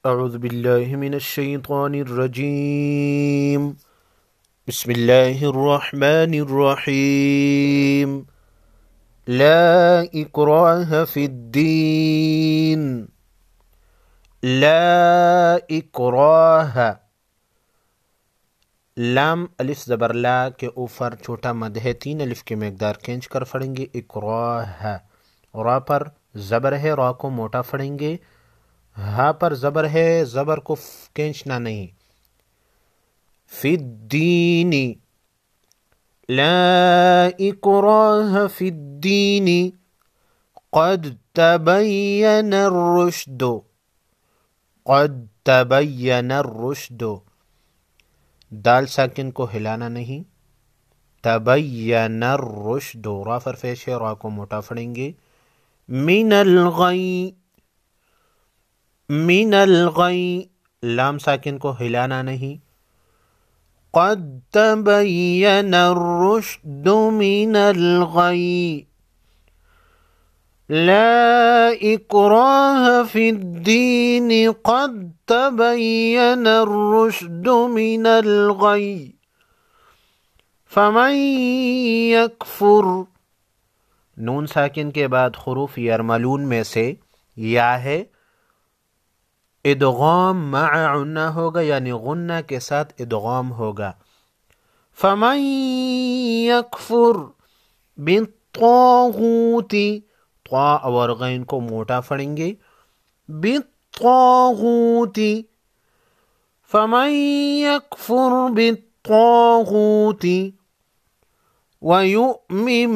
اعوذ باللہ من الشیطان الرجیم بسم اللہ الرحمن الرحیم لا اکراہ فی الدین لا اکراہ لام الف زبر لا کے اوپر چھوٹا مد ہے، 3 الف کی مقدار کھینچ کر پڑھیں گے اکراہ، را پر زبر ہے، را کو موٹا پڑھیں گے، ہا پر زبر ہے، زبر کو کھینچنا نہیں، فی الدین لا اکراہ فی الدین قد تبین الرشد قد تبین الرشد، دال ساکن کو ہلانا نہیں، تبین الرشد، را پر پیش ہے، را کو موٹا پڑھیں گے، من الغی من الغی، لام ساکن کو ہلانا نہیں، قد تبین الرشد من الغی لا اکراہ فی الدین قد تبین الرشد من الغی فمن یکفر، نون ساکن کے بعد حروف یرملون میں سے یا ہے، ادغام مع غنہ ہوگا، یعنی غنہ کے ساتھ ادغام ہوگا، فمن یکفر بالطاغوت، طا اور غین کو موٹا پڑھیں گے، بالطاغوت فمن یکفر بالطاغوت ویؤمن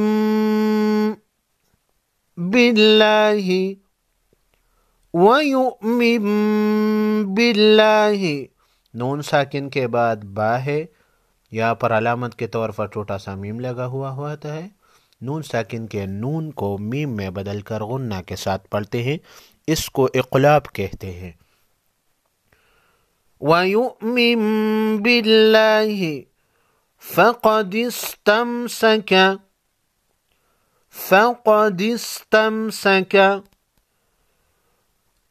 باللہ وَيُؤْمِن بِاللَّهِ، نون ساکن کے بعد با ہے، یا پر علامت کے طور پر چھوٹا سا میم لگا ہوا ہوتا ہے، نون ساکن کے نون کو میم میں بدل کر غنہ کے ساتھ پڑھتے ہیں، اس کو اقلاب کہتے ہیں۔ وَيُؤْمِن بِاللَّهِ فَقَدِ اسْتَمْسَكَ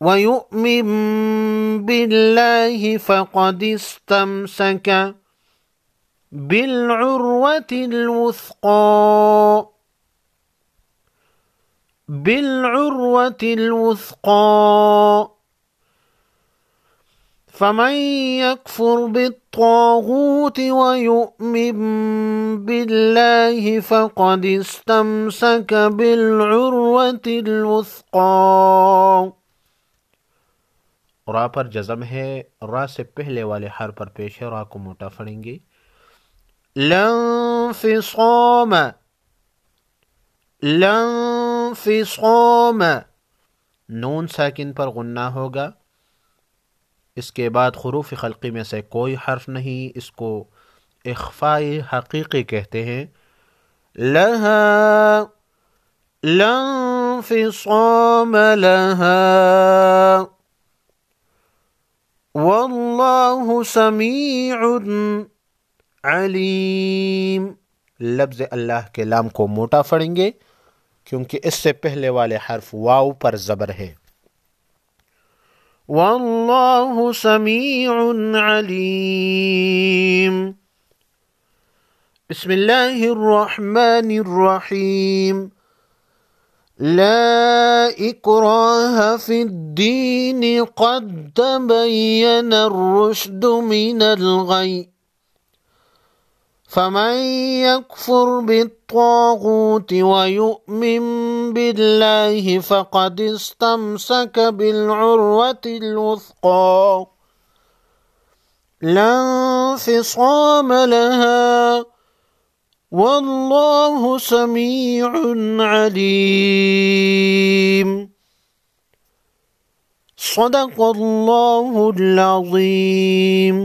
وَيُؤْمِن بِاللَّهِ فَقَدِ اسْتَمْسَكَ بِالْعُرْوَةِ الْوُثْقَى فَمَن يَكْفُرْ بِالطَّاغُوتِ وَيُؤْمِن بِاللَّهِ فَقَدِ اسْتَمْسَكَ بِالْعُرْوَةِ الْوُثْقَى، را پر جزم ہے، را سے پہلے والے حرف پر پیش ہے، را کو موٹا پڑھیں گے، لانفصام لانفصام، نون ساکن پر غنہ ہوگا، اس کے بعد حروف خلقی میں سے کوئی حرف نہیں، اس کو اخفاء حقیقی کہتے ہیں، لہا لانفصام لہا واللہ سمیع علیم، لفظ اللہ کے لام کو موٹا پڑھیں گے کیونکہ اس سے پہلے والے حرف واو پر زبر ہے، واللہ سمیع علیم۔ بسم اللہ الرحمن الرحیم لا اکراہ فی الدین قد تبین الرشد من الغی فمن یکفر بالطاغوت ویؤمن باللہ فقد استمسک بالعروة الوثقى لا انفصام لها واللہ سمیع علیم۔ صدق اللہ العظیم۔